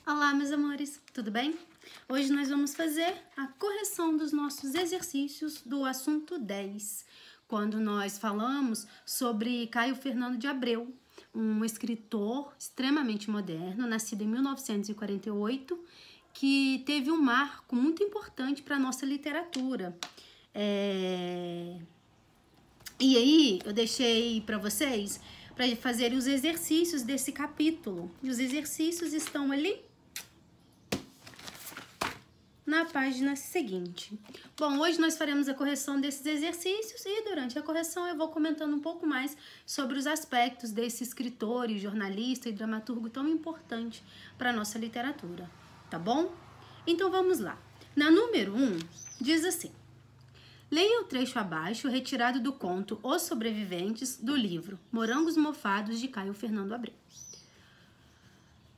Olá, meus amores, tudo bem? Hoje nós vamos fazer a correção dos nossos exercícios do assunto 10, quando nós falamos sobre Caio Fernando de Abreu, um escritor extremamente moderno, nascido em 1948, que teve um marco muito importante para a nossa literatura. E aí, eu deixei para vocês para fazerem os exercícios desse capítulo. E os exercícios estão ali na página seguinte. Bom, hoje nós faremos a correção desses exercícios e durante a correção eu vou comentando um pouco mais sobre os aspectos desse escritor e jornalista e dramaturgo tão importante para a nossa literatura, tá bom? Então vamos lá. Na número 1, diz assim: leia o trecho abaixo retirado do conto Os Sobreviventes do livro Morangos Mofados de Caio Fernando Abreu.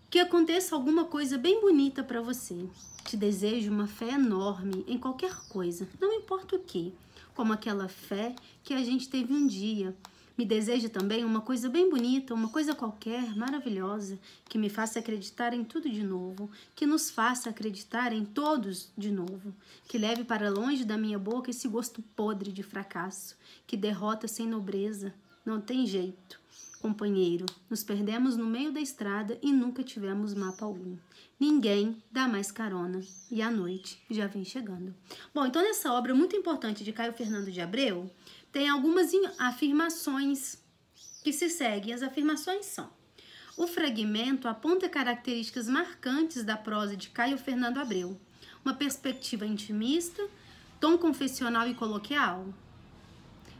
Que aconteça alguma coisa bem bonita para você. Te desejo uma fé enorme em qualquer coisa, não importa o que, como aquela fé que a gente teve um dia. Me deseja também uma coisa bem bonita, uma coisa qualquer, maravilhosa, que me faça acreditar em tudo de novo, que nos faça acreditar em todos de novo, que leve para longe da minha boca esse gosto podre de fracasso, que derrota sem nobreza. Não tem jeito, companheiro, nos perdemos no meio da estrada e nunca tivemos mapa algum. Ninguém dá mais carona e a noite já vem chegando. Bom, então nessa obra muito importante de Caio Fernando de Abreu, tem algumas afirmações que se seguem. As afirmações são: o fragmento aponta características marcantes da prosa de Caio Fernando Abreu, uma perspectiva intimista, tom confessional e coloquial.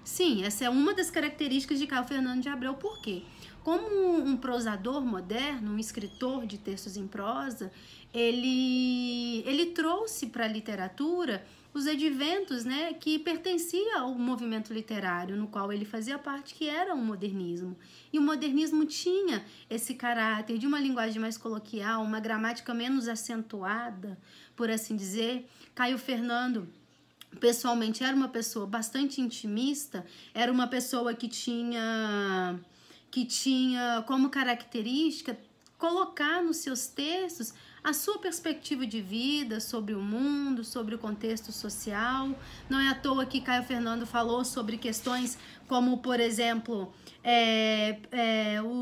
Sim, essa é uma das características de Caio Fernando de Abreu. Por quê? Como um prosador moderno, um escritor de textos em prosa, ele trouxe para a literatura os adventos, né, que pertencia ao movimento literário, no qual ele fazia parte, que era o modernismo. E o modernismo tinha esse caráter de uma linguagem mais coloquial, uma gramática menos acentuada, por assim dizer. Caio Fernando, pessoalmente, era uma pessoa bastante intimista, era uma pessoa que tinha como característica colocar nos seus textos a sua perspectiva de vida sobre o mundo, sobre o contexto social. Não é à toa que Caio Fernando falou sobre questões como, por exemplo,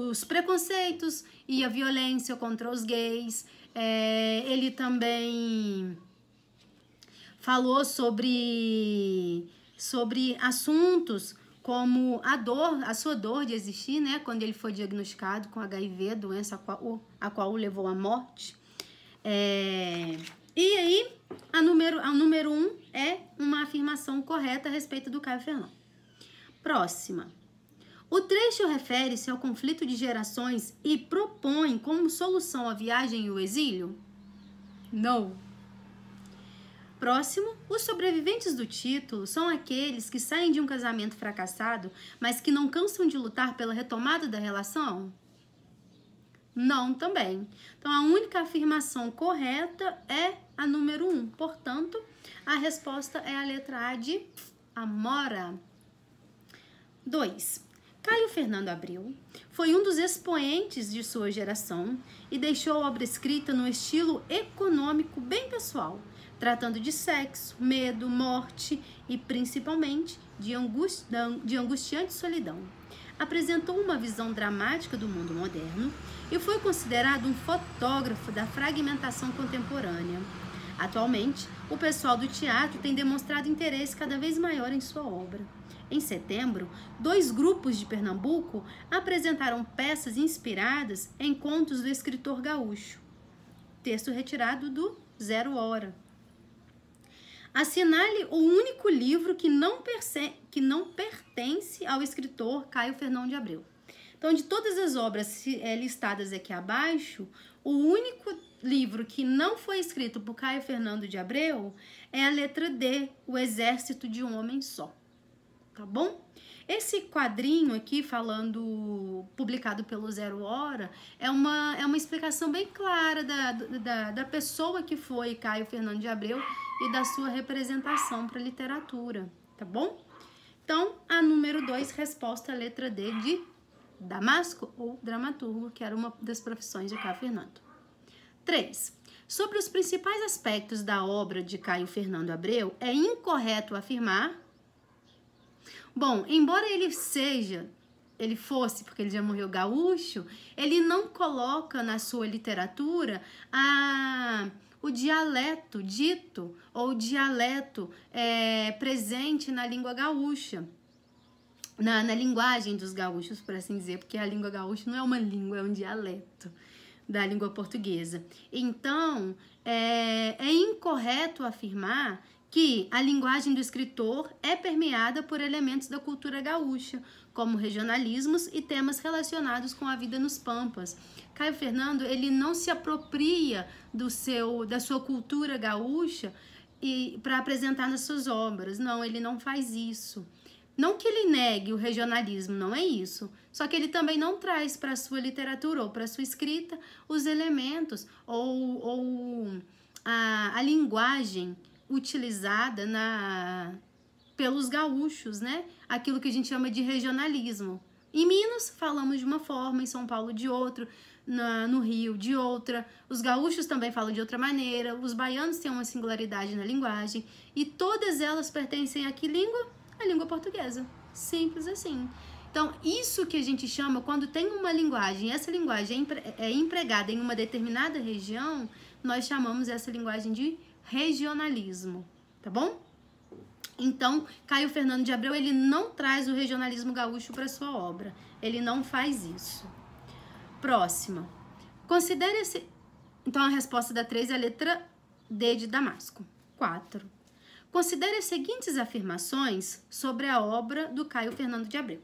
os preconceitos e a violência contra os gays. Ele também falou sobre assuntos como a sua dor de existir, né, quando ele foi diagnosticado com HIV, doença a qual o levou à morte. E aí, a número 1 é uma afirmação correta a respeito do Caio Fernando. Próxima. O trecho refere-se ao conflito de gerações e propõe como solução a viagem e o exílio? Não. Próximo, os sobreviventes do título são aqueles que saem de um casamento fracassado, mas que não cansam de lutar pela retomada da relação? Não, também. Então, a única afirmação correta é a número 1. Portanto, a resposta é a letra A de Amora. 2. Caio Fernando Abreu foi um dos expoentes de sua geração e deixou a obra escrita no estilo econômico bem pessoal, tratando de sexo, medo, morte e, principalmente, de angustiante solidão. Apresentou uma visão dramática do mundo moderno e foi considerado um fotógrafo da fragmentação contemporânea. Atualmente, o pessoal do teatro tem demonstrado interesse cada vez maior em sua obra. Em setembro, 2 grupos de Pernambuco apresentaram peças inspiradas em contos do escritor gaúcho. Texto retirado do 0 Hora. Assinale o único livro que não pertence ao escritor Caio Fernando de Abreu. Então, de todas as obras listadas aqui abaixo, o único livro que não foi escrito por Caio Fernando de Abreu é a letra D, O Exército de um Homem Só. Tá bom? Esse quadrinho aqui, publicado pelo 0 Hora, é uma explicação bem clara da pessoa que foi Caio Fernando de Abreu e da sua representação para a literatura, tá bom? Então, a número 2, resposta, a letra D de Damasco ou dramaturgo, que era uma das profissões de Caio Fernando. 3. Sobre os principais aspectos da obra de Caio Fernando Abreu, é incorreto afirmar... Bom, embora ele fosse, porque ele já morreu, gaúcho, ele não coloca na sua literatura o dialeto dito ou o dialeto presente na língua gaúcha. Na linguagem dos gaúchos, por assim dizer, porque a língua gaúcha não é uma língua, é um dialeto da língua portuguesa. Então, é incorreto afirmar que a linguagem do escritor é permeada por elementos da cultura gaúcha, como regionalismos e temas relacionados com a vida nos pampas. Caio Fernando, ele não se apropria da sua cultura gaúcha para apresentar nas suas obras. Não, ele não faz isso. Não que ele negue o regionalismo, não é isso. Só que ele também não traz para a sua literatura ou para a sua escrita os elementos ou a linguagem utilizada pelos gaúchos, né? Aquilo que a gente chama de regionalismo. Em Minas, falamos de uma forma, em São Paulo de outra, no Rio de outra. Os gaúchos também falam de outra maneira, os baianos têm uma singularidade na linguagem e todas elas pertencem a que língua? A língua portuguesa. Simples assim. Então, isso que a gente chama, quando tem uma linguagem, essa linguagem é empregada em uma determinada região, nós chamamos essa linguagem de regionalismo, tá bom? Então, Caio Fernando de Abreu, ele não traz o regionalismo gaúcho para sua obra. Ele não faz isso. Próxima. Considere-se... Então, a resposta da 3 é a letra D de Damasco. 4. Considere as seguintes afirmações sobre a obra do Caio Fernando de Abreu.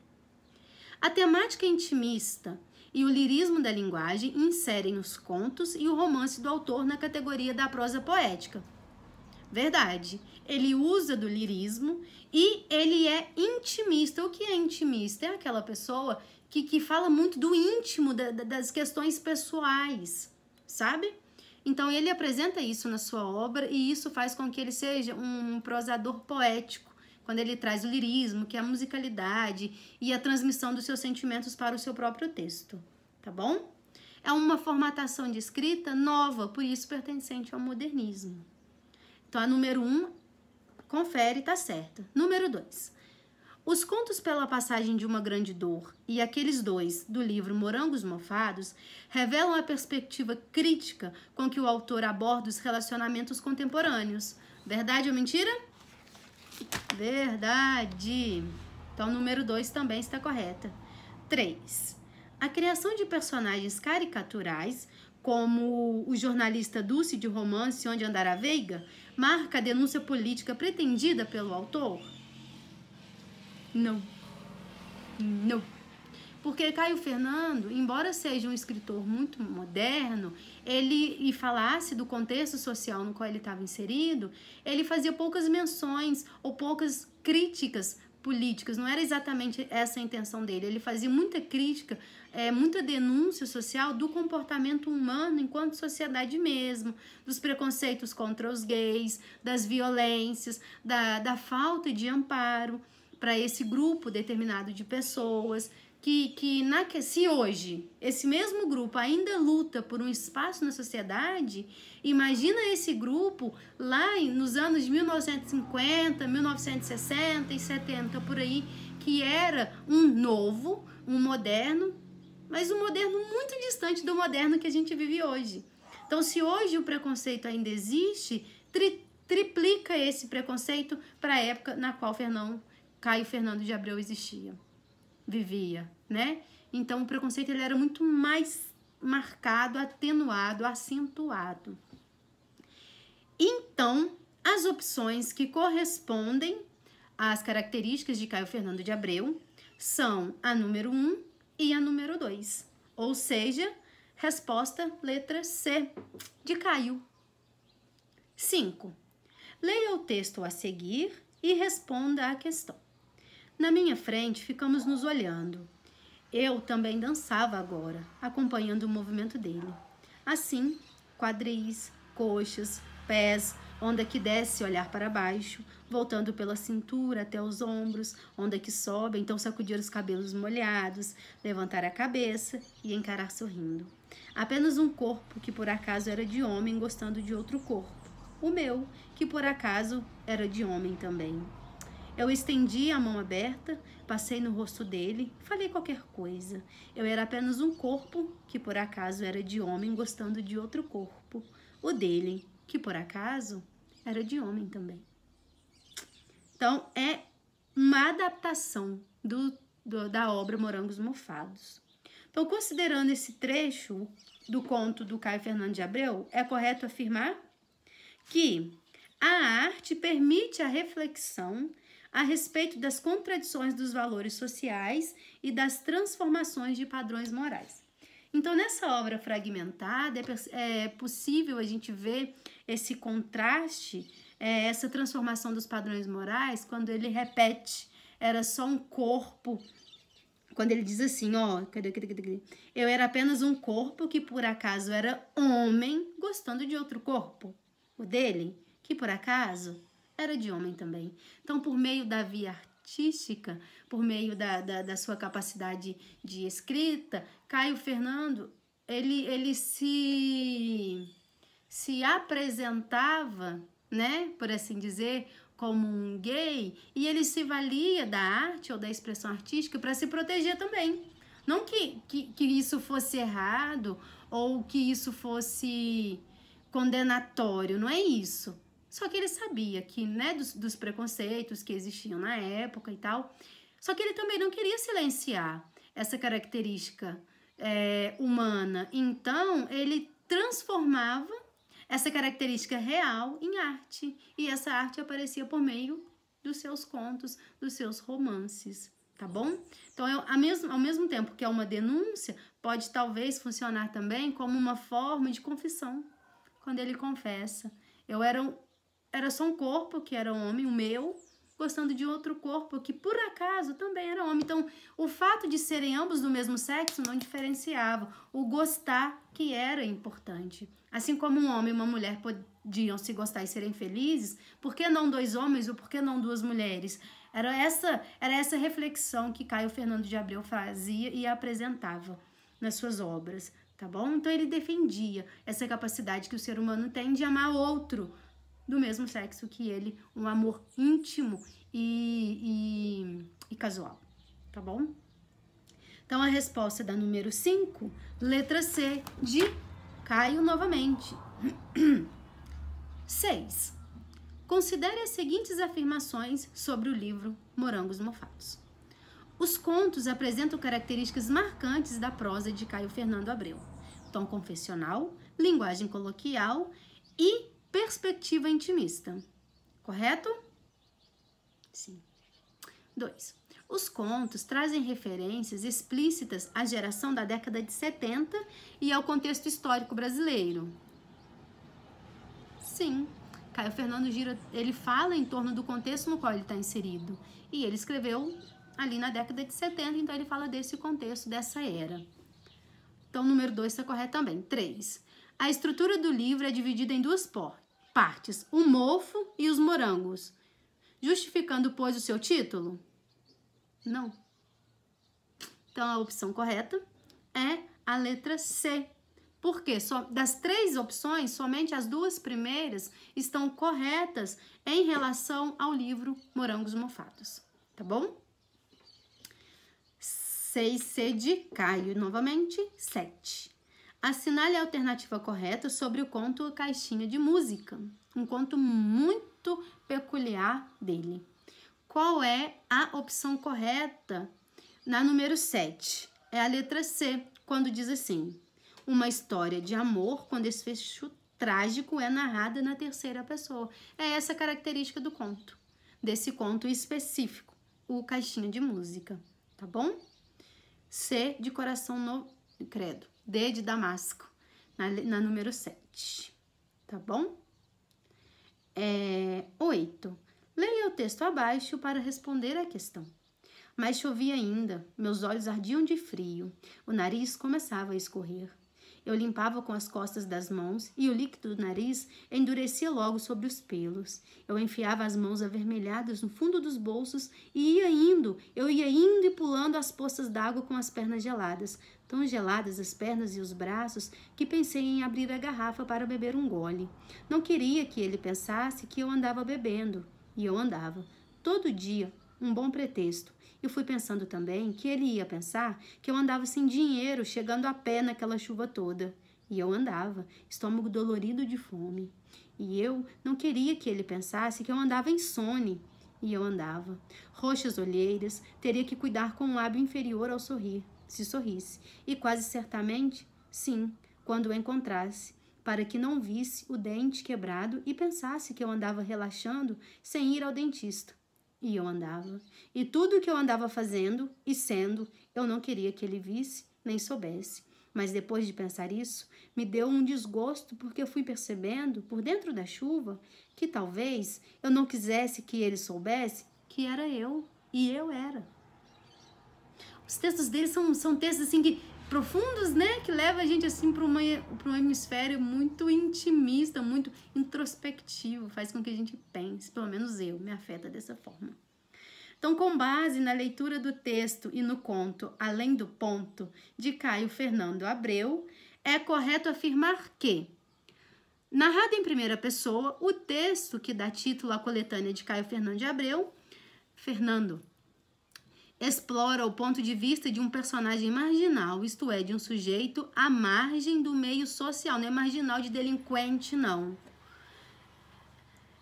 A temática intimista e o lirismo da linguagem inserem os contos e o romance do autor na categoria da prosa poética. Verdade. Ele usa do lirismo e ele é intimista. O que é intimista? É aquela pessoa que fala muito do íntimo, das questões pessoais, sabe? Então, ele apresenta isso na sua obra e isso faz com que ele seja um prosador poético, quando ele traz o lirismo, que é a musicalidade e a transmissão dos seus sentimentos para o seu próprio texto, tá bom? É uma formatação de escrita nova, por isso pertencente ao modernismo. Então, a número 1, confere, tá certa. Número 2. Os contos pela passagem de uma grande dor e aqueles 2 do livro Morangos Mofados revelam a perspectiva crítica com que o autor aborda os relacionamentos contemporâneos. Verdade ou mentira? Verdade. Então, número 2 também está correta. 3. A criação de personagens caricaturais, como o jornalista Dulce de Romance Onde Andará Veiga, marca a denúncia política pretendida pelo autor? Não. Não. Porque Caio Fernando, embora seja um escritor muito moderno, e falasse do contexto social no qual ele estava inserido, ele fazia poucas menções ou poucas críticas políticas. Não era exatamente essa a intenção dele. Ele fazia muita crítica, muita denúncia social do comportamento humano enquanto sociedade mesmo, dos preconceitos contra os gays, das violências, da falta de amparo para esse grupo determinado de pessoas, se hoje esse mesmo grupo ainda luta por um espaço na sociedade, imagina esse grupo lá nos anos de 1950, 1960 e 70, por aí, que era um novo, um moderno, mas um moderno muito distante do moderno que a gente vive hoje. Então, se hoje o preconceito ainda existe, triplica esse preconceito para a época na qual Caio Fernando de Abreu vivia, né? Então, o preconceito ele era muito mais marcado, atenuado, acentuado. Então, as opções que correspondem às características de Caio Fernando de Abreu são a número 1 e a número 2. Ou seja, resposta letra C, de Caio. 5. Leia o texto a seguir e responda à questão. Na minha frente, ficamos nos olhando. Eu também dançava agora, acompanhando o movimento dele. Assim, quadris, coxas, pés, onda que desce, olhar para baixo, voltando pela cintura até os ombros, onda que sobe, então sacudir os cabelos molhados, levantar a cabeça e encarar sorrindo. Apenas um corpo que por acaso era de homem gostando de outro corpo. O meu, que por acaso era de homem também. Eu estendi a mão aberta, passei no rosto dele, falei qualquer coisa. Eu era apenas um corpo que por acaso era de homem gostando de outro corpo. O dele, que por acaso era de homem também. Então, é uma adaptação da obra Morangos Mofados. Então, considerando esse trecho do conto do Caio Fernando de Abreu, é correto afirmar que a arte permite a reflexão a respeito das contradições dos valores sociais e das transformações de padrões morais. Então, nessa obra fragmentada, é possível a gente ver esse contraste, essa transformação dos padrões morais, quando ele repete, era só um corpo. Quando ele diz assim, ó, eu era apenas um corpo que por acaso era homem gostando de outro corpo. O dele, que por acaso era de homem também. Então, por meio da via artística, por meio da sua capacidade de escrita, Caio Fernando, ele se apresentava, né, por assim dizer, como um gay, e ele se valia da arte ou da expressão artística para se proteger também. Não que isso fosse errado ou que isso fosse condenatório, não é isso. Só que ele sabia que, né, dos preconceitos que existiam na época e tal, só que ele também não queria silenciar essa característica humana. Então, ele transformava essa característica real em arte. E essa arte aparecia por meio dos seus contos, dos seus romances, tá bom? Então, ao mesmo tempo que é uma denúncia, pode talvez funcionar também como uma forma de confissão. Quando ele confessa, eu era só um corpo que era homem, o meu, gostando de outro corpo que por acaso também era homem. Então, o fato de serem ambos do mesmo sexo não diferenciava. O gostar que era importante. Assim como um homem e uma mulher podiam se gostar e serem felizes, por que não dois homens ou por que não duas mulheres? Era essa reflexão que Caio Fernando de Abreu fazia e apresentava nas suas obras, tá bom? Então, ele defendia essa capacidade que o ser humano tem de amar outro do mesmo sexo que ele, um amor íntimo e casual, tá bom? Então, a resposta da número 5, letra C, de Caio novamente. 6. Considere as seguintes afirmações sobre o livro Morangos Mofados. Os contos apresentam características marcantes da prosa de Caio Fernando Abreu. Tom confessional, linguagem coloquial e perspectiva intimista. Correto? Sim. 2. Os contos trazem referências explícitas à geração da década de 70 e ao contexto histórico brasileiro. Sim. Caio Fernando ele fala em torno do contexto no qual ele está inserido. E ele escreveu ali na década de 70, então ele fala desse contexto, dessa era. Então, número 2 está correto também. 3. A estrutura do livro é dividida em duas partes, o mofo e os morangos. Justificando, pois, o seu título? Não. Então, a opção correta é a letra C. Porque das 3 opções, somente as 2 primeiras estão corretas em relação ao livro Morangos Mofados. Tá bom? 6C de Caio, novamente, 7. Assinale a alternativa correta sobre o conto Caixinha de Música, um conto muito peculiar dele. Qual é a opção correta na número 7? É a letra C, quando diz assim: uma história de amor com desfecho trágico é narrada na terceira pessoa. É essa a característica do conto, desse conto específico, o Caixinha de Música, tá bom? C de coração no credo. D de Damasco, na número 7, tá bom? 8. Leia o texto abaixo para responder à questão. Mas chovia ainda, meus olhos ardiam de frio, o nariz começava a escorrer. Eu limpava com as costas das mãos e o líquido do nariz endurecia logo sobre os pelos. Eu enfiava as mãos avermelhadas no fundo dos bolsos e eu ia indo e pulando as poças d'água com as pernas geladas. Tão geladas as pernas e os braços que pensei em abrir a garrafa para beber um gole. Não queria que ele pensasse que eu andava bebendo. E eu andava. Todo dia, um bom pretexto. E fui pensando também que ele ia pensar que eu andava sem dinheiro, chegando a pé naquela chuva toda. E eu andava, estômago dolorido de fome. E eu não queria que ele pensasse que eu andava insone. E eu andava. Roxas olheiras, teria que cuidar com o lábio inferior ao sorrir, se sorrisse. E quase certamente, sim, quando o encontrasse, para que não visse o dente quebrado e pensasse que eu andava relaxando sem ir ao dentista. E eu andava. E tudo o que eu andava fazendo e sendo, eu não queria que ele visse nem soubesse. Mas depois de pensar isso, me deu um desgosto porque eu fui percebendo, por dentro da chuva, que talvez eu não quisesse que ele soubesse que era eu. E eu era. Os textos dele são textos assim que profundos, né? Que levam a gente assim para um hemisfério muito intimista, muito introspectivo, faz com que a gente pense, pelo menos eu, me afeta dessa forma. Então, com base na leitura do texto e no conto Além do Ponto, de Caio Fernando Abreu, é correto afirmar que, narrado em primeira pessoa, o texto que dá título à coletânea de Caio Fernando Abreu, Fernando, explora o ponto de vista de um personagem marginal, isto é, de um sujeito à margem do meio social, não é marginal de delinquente, não.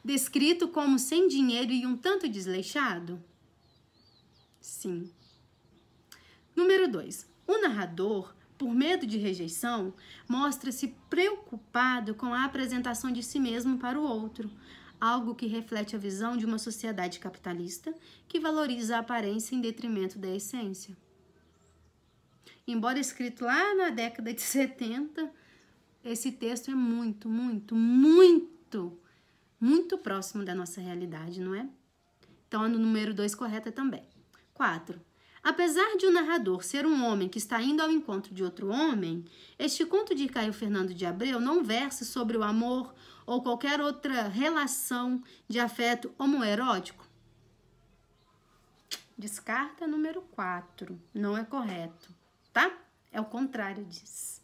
Descrito como sem dinheiro e um tanto desleixado? Sim. Número 2. O narrador, por medo de rejeição, mostra-se preocupado com a apresentação de si mesmo para o outro, algo que reflete a visão de uma sociedade capitalista que valoriza a aparência em detrimento da essência. Embora escrito lá na década de 70, esse texto é muito próximo da nossa realidade, não é? Então, a número 2 correta também. 4. Apesar de o narrador ser um homem que está indo ao encontro de outro homem, este conto de Caio Fernando de Abreu não versa sobre o amor ou qualquer outra relação de afeto homoerótico? Descarta número 4. Não é correto, tá? É o contrário disso.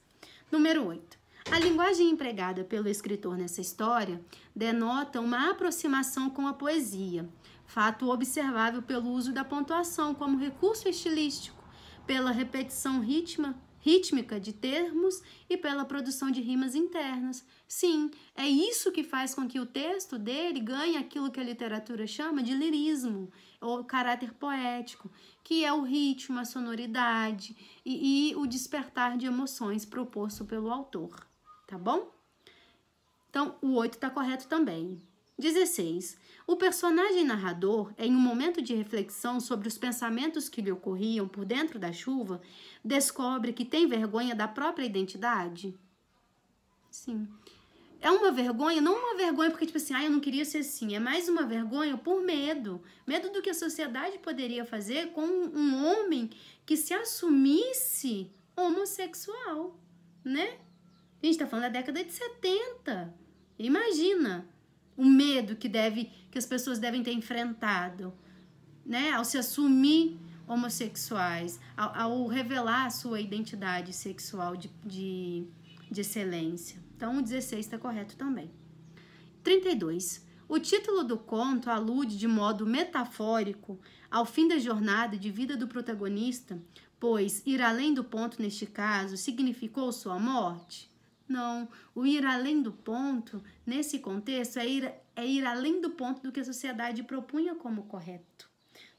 Número 8. A linguagem empregada pelo escritor nessa história denota uma aproximação com a poesia, fato observável pelo uso da pontuação como recurso estilístico, pela repetição rítmica de termos e pela produção de rimas internas. Sim, é isso que faz com que o texto dele ganhe aquilo que a literatura chama de lirismo, ou caráter poético, que é o ritmo, a sonoridade e o despertar de emoções proposto pelo autor, tá bom? Então, o 8 está correto também. 16. O personagem narrador, em um momento de reflexão sobre os pensamentos que lhe ocorriam por dentro da chuva, descobre que tem vergonha da própria identidade? Sim. É uma vergonha, não uma vergonha porque, tipo assim, eu não queria ser assim. É mais uma vergonha por medo. Medo do que a sociedade poderia fazer com um homem que se assumisse homossexual, né? A gente tá falando da década de 70. Imagina o medo que as pessoas devem ter enfrentado, né? Ao se assumir homossexuais, ao revelar a sua identidade sexual de excelência. Então, o 16 está correto também. 32. O título do conto alude de modo metafórico ao fim da jornada de vida do protagonista, pois ir além do ponto neste caso significou sua morte? Não, o ir além do ponto, nesse contexto, é ir além do ponto do que a sociedade propunha como correto.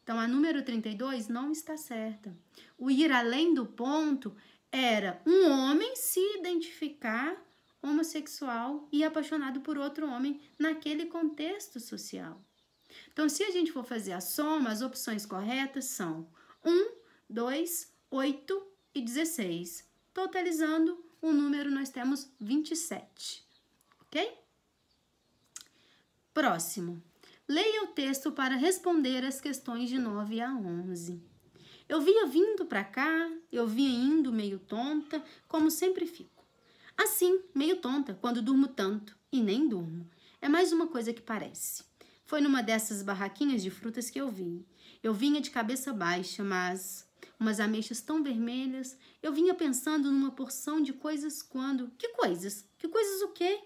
Então, a número 32 não está certa. O ir além do ponto era um homem se identificar homossexual e apaixonado por outro homem naquele contexto social. Então, se a gente for fazer a soma, as opções corretas são 1, 2, 8 e 16. Totalizando o número, nós temos 27. Ok? Próximo. Leia o texto para responder as questões de 9 a 11. Eu vinha vindo para cá, eu vinha indo meio tonta, como sempre fico. Assim, meio tonta, quando durmo tanto, e nem durmo. É mais uma coisa que parece. Foi numa dessas barraquinhas de frutas que eu vi. Eu vinha de cabeça baixa, mas umas ameixas tão vermelhas. Eu vinha pensando numa porção de coisas quando... Que coisas? Que coisas o quê?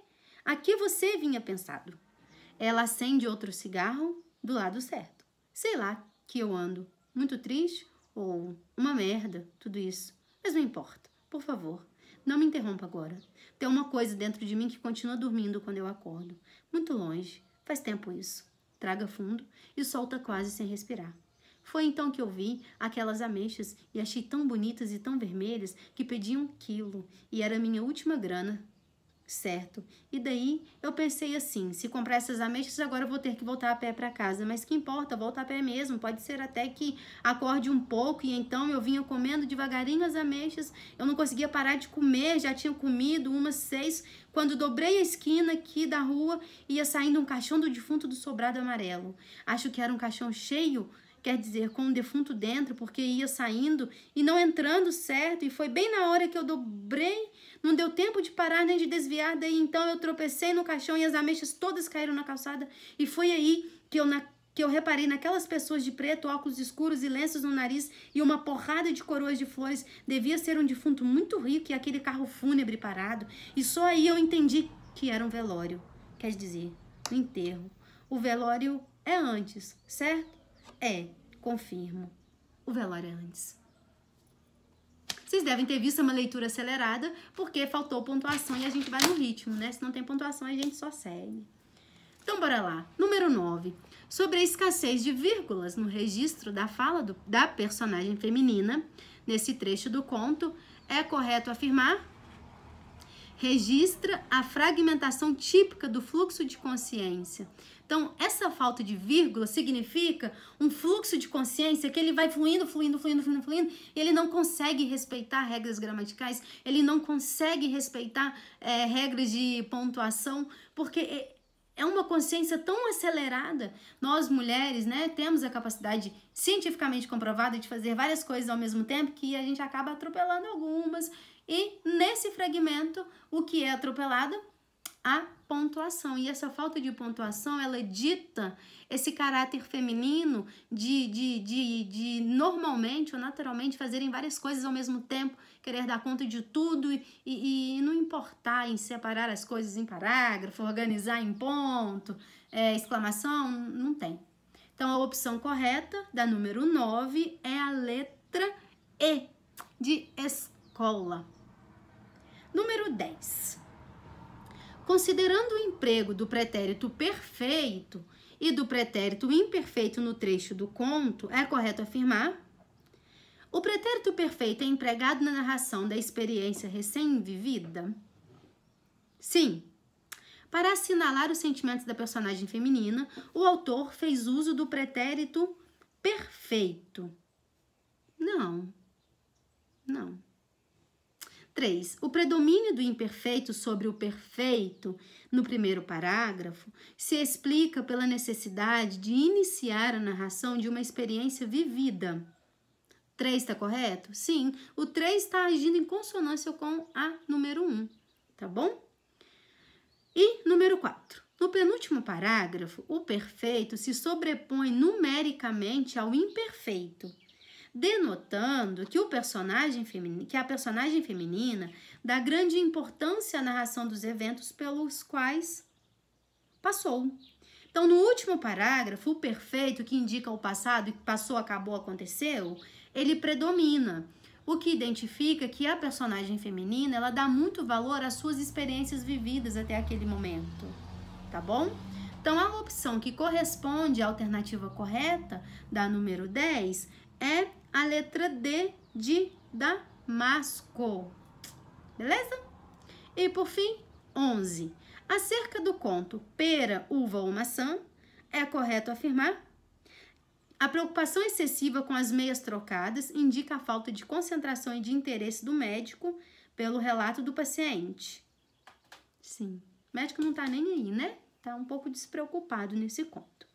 A que você vinha pensado? Ela acende outro cigarro do lado certo. Sei lá que eu ando muito triste ou uma merda, tudo isso. Mas não importa, por favor. Não me interrompa agora. Tem uma coisa dentro de mim que continua dormindo quando eu acordo. Muito longe. Faz tempo isso. Traga fundo e solta quase sem respirar. Foi então que eu vi aquelas ameixas e achei tão bonitas e tão vermelhas que pedi 1 quilo e era minha última grana. Certo. E daí eu pensei assim, se comprar essas ameixas agora eu vou ter que voltar a pé para casa, mas que importa, voltar a pé mesmo, pode ser até que acorde um pouco e então eu vinha comendo devagarinho as ameixas, eu não conseguia parar de comer, já tinha comido umas 6, quando dobrei a esquina aqui da rua ia saindo um caixão do defunto do sobrado amarelo, acho que era um caixão cheio, quer dizer, com um defunto dentro, porque ia saindo e não entrando certo, e foi bem na hora que eu dobrei, não deu tempo de parar nem de desviar, daí então eu tropecei no caixão e as ameixas todas caíram na calçada, e foi aí que eu reparei naquelas pessoas de preto, óculos escuros e lenços no nariz e uma porrada de coroas de flores, devia ser um defunto muito rico e aquele carro fúnebre parado, e só aí eu entendi que era um velório, quer dizer, um enterro. O velório é antes, certo? É, confirmo. O velório é antes. Vocês devem ter visto uma leitura acelerada, porque faltou pontuação e a gente vai no ritmo, né? Se não tem pontuação, a gente só segue. Então, bora lá. Número 9. Sobre a escassez de vírgulas no registro da fala da personagem feminina, nesse trecho do conto, é correto afirmar: registra a fragmentação típica do fluxo de consciência. Então, essa falta de vírgula significa um fluxo de consciência que ele vai fluindo, e ele não consegue respeitar regras gramaticais, ele não consegue respeitar regras de pontuação, porque é uma consciência tão acelerada. Nós, mulheres, né, temos a capacidade cientificamente comprovada de fazer várias coisas ao mesmo tempo que a gente acaba atropelando algumas. E nesse fragmento, o que é atropelado? A pontuação. E essa falta de pontuação, ela dita esse caráter feminino de normalmente ou naturalmente fazerem várias coisas ao mesmo tempo, querer dar conta de tudo e não importar em separar as coisas em parágrafo, organizar em ponto, exclamação, não tem. Então, a opção correta da número 9 é a letra E, de escola. Número 10. Considerando o emprego do pretérito perfeito e do pretérito imperfeito no trecho do conto, é correto afirmar: o pretérito perfeito é empregado na narração da experiência recém-vivida? Sim. Para assinalar os sentimentos da personagem feminina, o autor fez uso do pretérito perfeito. Não. 3. O predomínio do imperfeito sobre o perfeito no primeiro parágrafo se explica pela necessidade de iniciar a narração de uma experiência vivida. 3 está correto? Sim, o 3 está agindo em consonância com a número 1, tá bom? E número 4. No penúltimo parágrafo, o perfeito se sobrepõe numericamente ao imperfeito, denotando que a personagem feminina dá grande importância à narração dos eventos pelos quais passou. Então, no último parágrafo, o perfeito, que indica o passado, que passou, acabou, aconteceu, ele predomina, o que identifica que a personagem feminina, ela dá muito valor às suas experiências vividas até aquele momento, tá bom? Então, a opção que corresponde à alternativa correta, da número 10, é a letra D de Damasco. Beleza? E por fim, 11. Acerca do conto Pera, Uva ou Maçã, é correto afirmar: a preocupação excessiva com as meias trocadas indica a falta de concentração e de interesse do médico pelo relato do paciente. Sim, o médico não tá nem aí, né? Tá um pouco despreocupado nesse conto.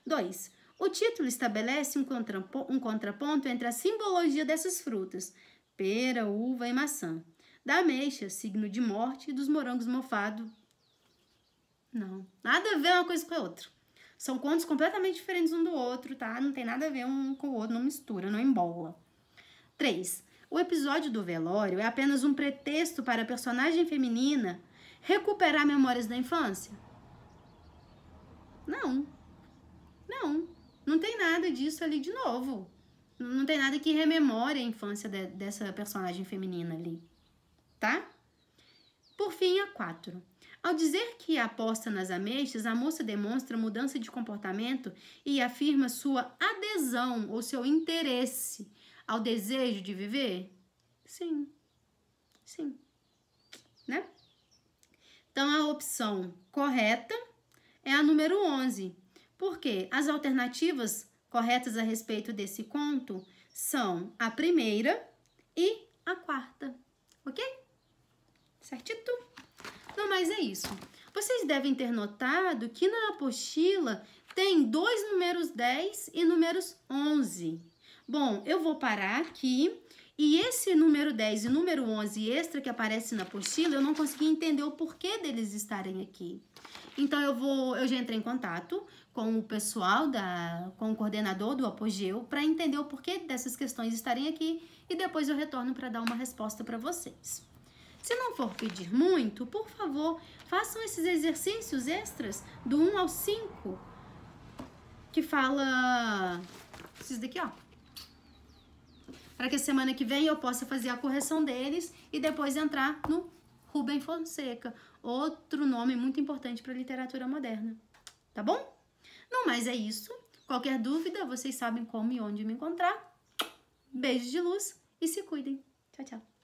2. O título estabelece um contraponto entre a simbologia dessas frutas, pera, uva e maçã. da ameixa, signo de morte, e dos morangos mofados. Não, nada a ver uma coisa com a outra. São contos completamente diferentes um do outro, tá? Não tem nada a ver um com o outro, não mistura, não embola. 3. O episódio do velório é apenas um pretexto para a personagem feminina recuperar memórias da infância? Não. Não. Não tem nada disso ali de novo. Não tem nada que rememore a infância dessa personagem feminina ali, tá? Por fim, a 4. Ao dizer que aposta nas ameixas, a moça demonstra mudança de comportamento e afirma sua adesão ou seu interesse ao desejo de viver? Sim. Sim. Né? Então, a opção correta é a número 11. Porque as alternativas corretas a respeito desse conto são a primeira e a quarta. Ok? Certito? Não, mas é isso. Vocês devem ter notado que na apostila tem 2 números 10 e números 11. Bom, eu vou parar aqui. E esse número 10 e número 11 extra que aparece na apostila, eu não consegui entender o porquê deles estarem aqui. Então, eu já entrei em contato com o pessoal, com o coordenador do Apogeu, para entender o porquê dessas questões estarem aqui e depois eu retorno para dar uma resposta para vocês. Se não for pedir muito, por favor, façam esses exercícios extras do 1 ao 5, que fala esses daqui, ó. Para que a semana que vem eu possa fazer a correção deles e depois entrar no Rubem Fonseca, outro nome muito importante para a literatura moderna. Tá bom? Não, mas é isso. Qualquer dúvida, vocês sabem como e onde me encontrar. Beijos de luz e se cuidem. Tchau, tchau.